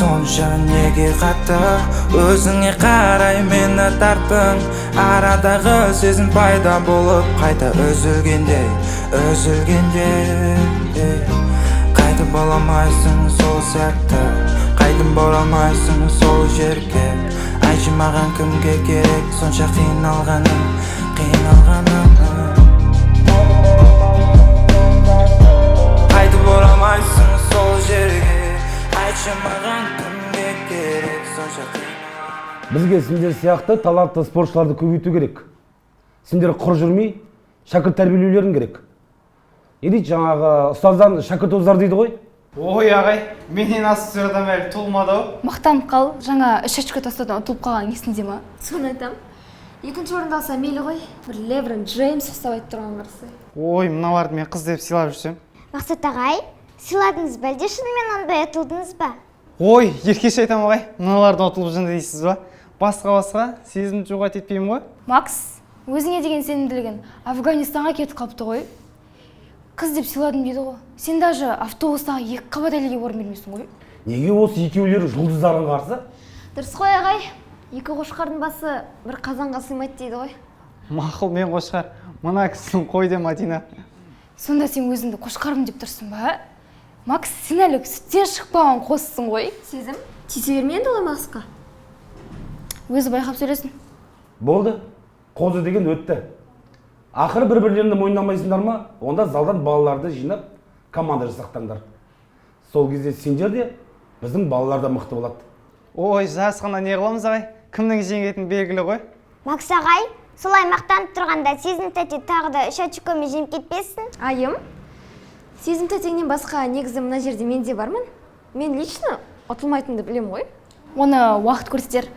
сонша неге қатты өзіңе қарай мені тарттың арадағы сезім пайда болып қайта үзілгенде қайтып боламайсың сол сәтті қайтып боламайсың сол жерге айтшы маған кімге керек сонша қиналғаным қайтып боламайсың сол жерге айтшы маған кімге керек сонша қиналғаным. Бізге сендер сияқты талантты спортшыларды көбейту керек. Сендер құр жүрмей, шәкірт тәрбиелеулерің керек. Не дейді жаңағы ұстаздан шәкірт озар дейді ғой? Ой ағай, менен ассоциациядан әлі туылмады ау. Мақтанып қал, жаңа 3 очко тастаудан ұтылып қалған есіңде ма? Соны айтам. Екінші орынды алса мейлі ғой. Бір Леброн Джеймс ұстап айтып тұрған қарсы. Ой, мыналарды мен қыз деп сыйлап жүрсем. Мақсат ағай, сыйладыңыз ба әлде шынымен ондай ұтылдыңыз ба? Ой, еркеш айтам ағай, мыналардан ұтылып жынды дейсіз ба? Басқа сезімді жоғайт етпеймін ғой. Макс, өзіңе деген сенімділігін Афганистанға кетіп қалыпты ғой. Қыз деп сыйладым дейді ғой. Сен даже автобустағы 2 қабат әйелге орын бермейсің ғой. Неге осы екеулері жұлдыздарын қарсы? Дұрыс қой ағай. 2 қошқардың басы бір қазанға сыймайды дейді ғой. Мақұл, мен қошқар. Мына кісінің қой де Матина. Сонда сен өзіңді қошқармын деп тұрсың ба? Макс, сен әлі сүттен шықпаған қоссың ғой. Сезім, тисе берме енді олай Максқа. Өзі байқап сөйлесін. Болды, қозы деген өтті. Ақыры бір-бірлеріңді мойындамайсыңдар ма? Онда залдан балаларды жинап, команда жасақтаңдар. Сол кезде сендер де, біздің балалар да мықты болады. Ой, жасқанда не қыламыз ағай? Кімнің жеңетін белгілі ғой? Макс ағай, солай мақтанып тұрғанда Сезім тәте тағы да 3 очкомен жеңіп кетпесін? Айым, Сезім тәтеңнен басқа негізі мына жерде мен де бармын. Мен лично ұтылмайтынды білем ғой. Оны уақыт көрсетер.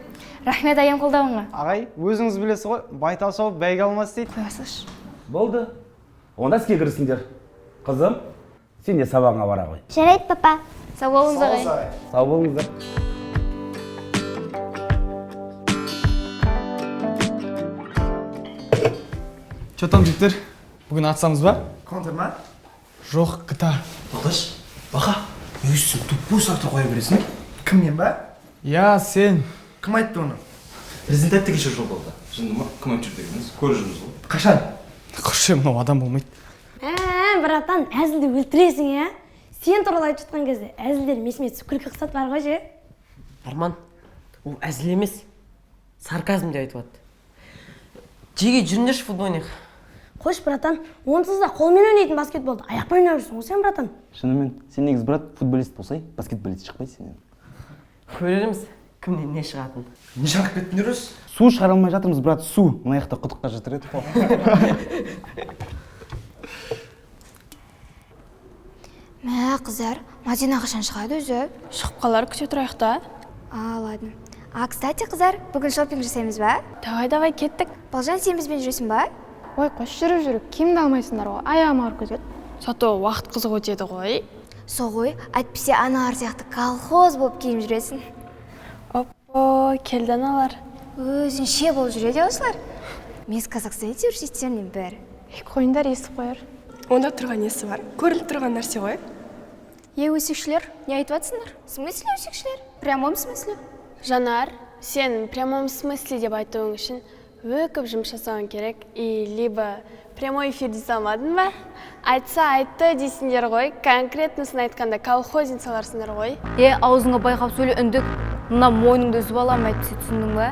Рахмет айым қолдауыңа. Ағай, өзіңіз білесіз ғой, байтал шауып бәйге алмас дейді. Қойасыш. Болды. Онда іске кірісіңдер. Қызым, сен де сабағыңа бара ғой. Жарайды, папа. Сау болыңыз ағай. Сау болыңыздар. Че там, жігіттер? Бүгін атсамыз ба? Контр ма? Жоқ, гитар. Бақаш, бақа, өзсің туппу сұрақтар қоя бересің? Кім мен ба? Я, сен. Кім айтты оны? Президент айтты кеше жол болды. Жынды ма? Кім айтып жүр дегеніңіз? Көріп жүрміз ғой. Қашан? Құршы, мынау адам болмайды. Братан, әзілді өлтіресің, ә? Сен туралы айтып жатқан кезде әзілдер месіме түсіп күлкі қысат бар ғой же? Арман, ол әзіл емес, сарказм деп айтып жатты. Жеге жүріңдерші футбол ойнайық. Қош, братан, онсыз да қолмен ойнайтын баскетболды аяқпен ойнап жүрсің ғой сен, братан. Шынымен, сен негіз брат футболист болсай, баскетболист шықпайсың сенен. Көреріміз, кімнен не шығатын. Не шарқып кеттіңдер өз? Су шығара алмай жатырмыз, брат, су. Мына жақта құдыққа жатыр еді ғой. Мә, қыздар, Мадина қашан шығады өзі? Шығып қалар күте тұрайық та. Ладно. Кстати, қыздар, бүгін шопинг жасаймыз ба? Давай, кеттік. Балжан, сен бізбен жүресің ба? Ой, қош жүріп, кемді алмайсыңдар ғой, аяғым ауыр көзет. Сато уақыт қызық өтеді ғой. Со ғой, әйтпесе аналар сияқты колхоз болып киім жүресің. Оппо, келді аналар. Өзінше болып жүреді осылар. Мен Қазақстан университеттерінен бәрі. Қойындар естіп қояр. Онда тұрған несі бар? Көріліп тұрған нәрсе ғой? Өсекшілер, не айтып жатсыңдар? В смысле өсекшілер? Прямом смысле? Жанар, сен прямом смысле деп айтуың үшін өкіп жұмыс жасауың керек, либо прямой эфир дей салмадың ба? Айтса айтты дейсіңдер ғой, конкретнысын айтқанда колхозин саларсыңдар ғой. Аузыңа байқап сөйле үндік, мына мойныңды үзіп аламын айтпесе түсіндің ба?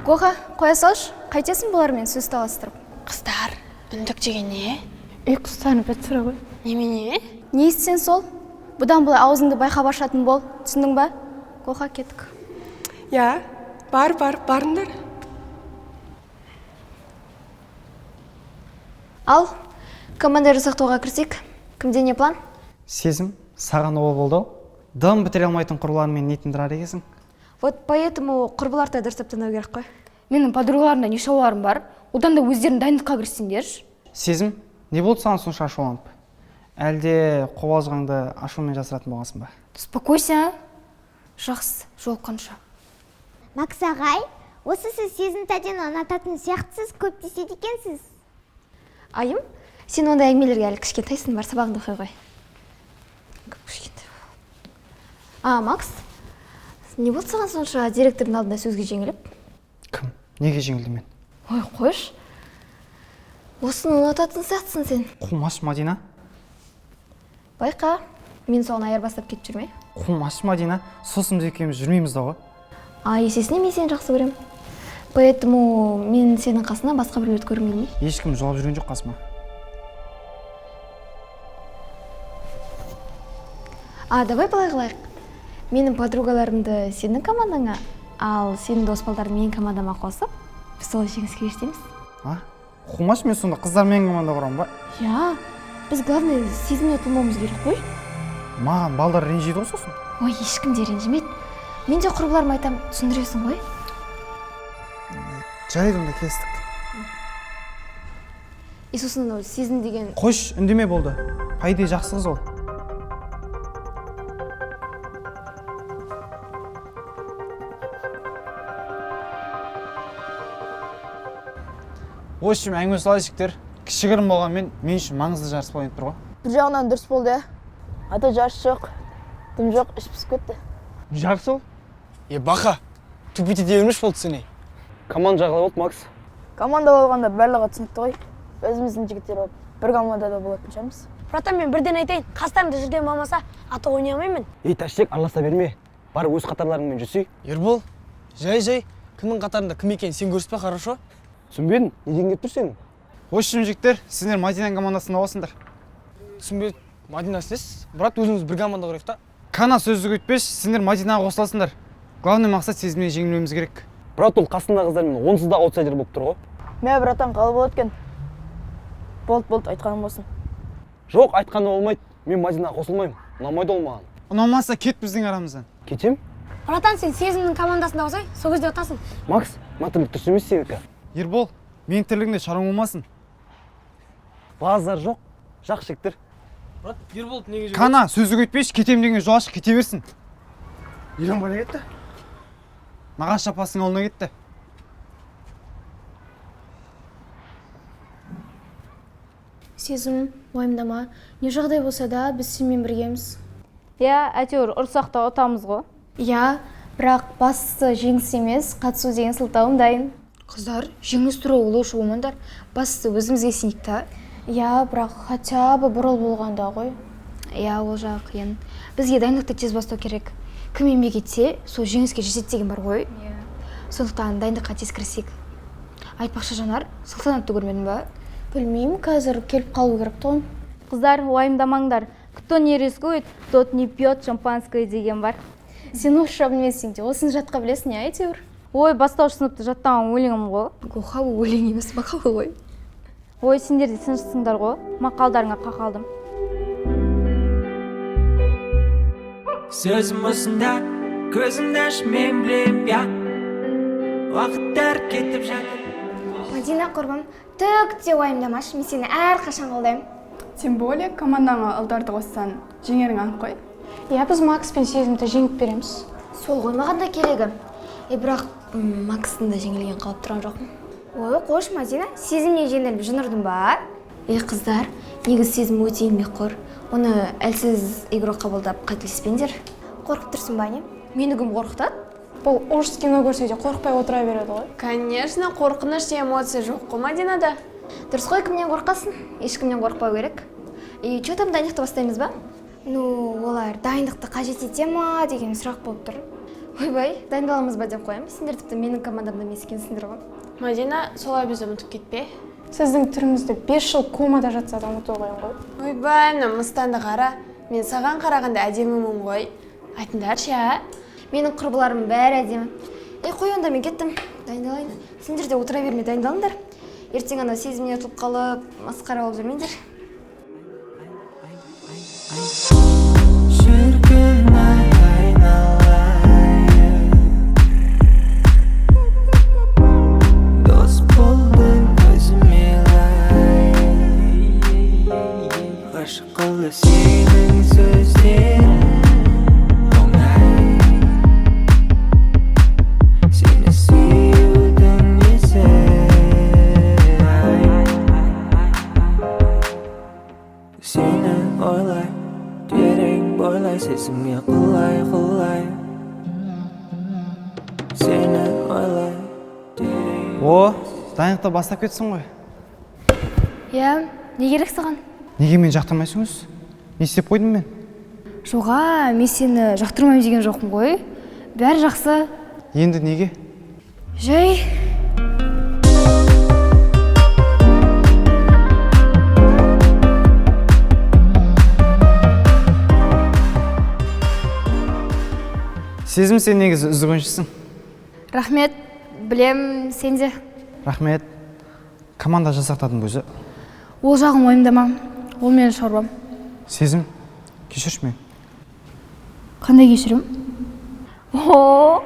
Гоха, қоя салшы, қайтесің бұлармен сөз таластырып? Қыздар, үндік деген не? Ұйқыстанып бітсіра ғой. Немене? Не істен сол? Бұдан бұлай аузыңды байқап ашатын бол, түсіндің ба? Гоха, кеттік. Я, барыңдар. Ал, команда жасақтауға кірсек, кімде не план? Сезім, саған ол болды ау. Дым бітіре алмайтын құрбылармен нетін тұрар екесің. Вот поэтому құрбыларды дұрыстап таңдау керек қой. Менің подругаларымда не шауларым бар, одан да өздерін дайындыққа кіріссеңдерші. Сезім, не болды саған сонша ашуланып? Әлде қобалжығанды ашумен жасыратын болғансың ба? Успокойся, жақсы, жолыққанша. Макс ағай, осы сіз Сезім тәтені ұнататын сияқтысыз көп деседі екенсіз. Айым, сен ондай әңгімелерге әлі кішкентайсың, бар сабағыңды оқи ғой. Макс, Не болды саған сонша директордың алдында сөзге жеңіліп? Кім? Неге жеңілдім мен? Ой, қойш. Осыны ұнататын сияқтысың сен. Қумаш Мадина. Байқа, мен соған айырбастап кетіп жүрме? Қумаш Мадина. Сосын біз екеуміз жүрмейміз да ғой. Есесіне мен сені жақсы көрем. Поэтому мен сенің қасына басқа біреуді көргім келмейді. Ешкім жолап жүрген жоқ қасыма. Давай былай қылайық. Менің подругаларымды сенің командаңа, ал сенің дос балдарың менің командама қосып, біз солай жеңіске жетеміз. Қумаш, мен сонда қыздар менің команда құрамын ба? Я, біз главное сезімнен ұтылмауымыз керек қой. Маған балдар ренжиді ғой сосын. Ой, ешкім де ренжімейді. Мен де құрбыларыма айтам, түсіндіресің ғой. Жарайды, онда келістік. Сосын сезім деген... Қойш, үндеме болды. Пайде жақсы қыз ол. В общем, әңгіме солай жігіттер. Кішігірім болғанмен мен үшін маңызды жарыс болып тұр ғой. Бір жағынан дұрыс болды. Ата жарыс жоқ, дым жоқ, іш пісіп кетті. Жарыс ол? Бақа, тупите деуіміш болды сені. Команда жағылай болды, Макс. Команда болғанда барлығы түсінікті ғой. Өзіміздің жігіттер болып, бір командада болатын шығармыз. Братан, мен бірден айтайын, қастарымды жүрден болмаса, ата ойнай алмаймын. Тәштек, араласа берме. Бар өз қатарларыңмен жүрсей. Ербол, жай, кімнің қатарында кім екенін сен көріспе, хорошо? Түсінбедің, не деген кеп тұр сенің? В общем, жігіттер, сіздер Мадинаның командасында боласыңдар. Түсінбеді, Мадина сіз, брат, өзіңіз бір команда құрайық та. Кана сөзді өтпеш, сіздер Мадинаға қосыласыңдар. Главный мақсат сезімнен жеңілуіміз керек. Брат, ол қасында қыздармен онсыз да аутсайдер болып тұр ғой. Мә, братан, қалай болады екен? Болды, айтқаным болсын. Жоқ, айтқаны болмайды. Мен Мадинаға қосылмаймын. Ұнамайды ол маған. Ұнамаса кет біздің арамыздан. Кетем? Братан, сен сезімнің командасында болсай, сол кезде отасың. Макс, матырлық дұрыс емес сенікі. Ербол, менің тірлігімде шаруам болмасын. Базар жоқ, жақсы жігіттер. Брат, Ербол неге жүреді? Кана сөзді өтпеш, кетем деген жол ашық кете берсін. Елен бала кетті? Нағаш апасының ауылына кетті. Сезім, уайымдама. Не жағдай болса да, біз сенімен біргеміз. Әйтеуір ұрсақта ұтамыз ғой. Бірақ бастысы жеңіс емес, қатысу деген сылтауым дайын. Қыздар, жеңіс туры ойлаушы болмаңдар. Бастысы өзімізге сенейік та. Бірақ хотя бы бұрыл болғанда ғой. Ол жағы қиын. Бізге дайындықты тез бастау керек. Кім еңбек етсе, сол жеңіске жетеді деген бар ғой. Сондықтан дайындыққа тез кірісейік. Айтпақшы Жанар, салтанатты көрмедің ба? Білмеймін, қазір келіп қалу керек тұғын. Қыздар, уайымдамаңдар. Кто не рискует, тот не пьет шампанское деген бар. Сен орысша білмесің де, осыны жатқа білесің, әйтеуір. Ой, бастауыш сыныпты жаттаған өлеңім ғой. Гоха өлең емес, мақал ғой. Ой, сендер де сыншысыңдар ғой. Мақалдарыңа қақалдым. Сөзім осында, көзімді аш мен білем, Уақыттар кетіп жатыр. Мадина құрбым, түк те уайымдамашы, мен сені әрқашан қолдаймын. Тем более командаңа ұлдарды қоссаң, жеңерің анық қой. Біз Макс пен сезімді жеңіп береміз. Сол ғой маған да керегі. Бірақ Макстың да жеңілген қалып тұрған жоқпын. Ой, қош Мадина, сезімнен жеңіліп жынырдың ба? Қыздар, негіз сезім өте еңбекқор. Оны әлсіз игрок қабылдап қателеспеңдер. Қорқып тұрсың ба, не? Мені кім қорқытады? Бұл орыс кино көрсе де қорықпай отыра береді ғой. Конечно, қорқыныш эмоция жоқ қой Мадинада. Дұрыс қой, кімнен қорқасың? Ешкімнен қорықпау керек. Че там, дайындықты бастаймыз ба? Олар дайындықты қажет ете ма деген сұрақ болып тұр. Ойбай, дайындаламыз ба деп қоямын. Сендер тіпті менің командамда емес екенсіңдер ғой. Мадина, солай бізді ұмытып кетпе. Сіздің түріңізді 5 жыл комада жатса да ұмыту қойын ғой. Ойбай, мына мыстанды қара. Мен саған қарағанда әдемімін ғой. Айтыңдаршы, Менің құрбыларым бәрі әдемі. Қой, онда мен кеттім. Дайындалайын. Сендер де отыра бермей дайындалыңдар. Ертең ана сезімнен ұтылып қалып, масқара болып жүрмеңдер. Шіркін айналайын, дос болдың көзіме лайын, ғашық қылды сенің сөздерің оңай, сені сүюдің несі сені ойлай, терең бойлай, сезімге құлай О, дайындықты бастап кетсің ғой. Иә, не керек саған? Неге мен жақтырмайсыңыз? Не істеп қойдым мен? Жоға, мен сені жақтырмаймын деген жоқпын ғой. Бәрі жақсы. Енді неге? Жай. Сезім, сен негізі үздік ойыншысың. Рахмет, білем, сен де. Рахмет. Команда жасақтадың ба өзі? Ол жағын ойымдама, ол менің шаруам. Сезім, кешірші мен. Қандай кешірім? О!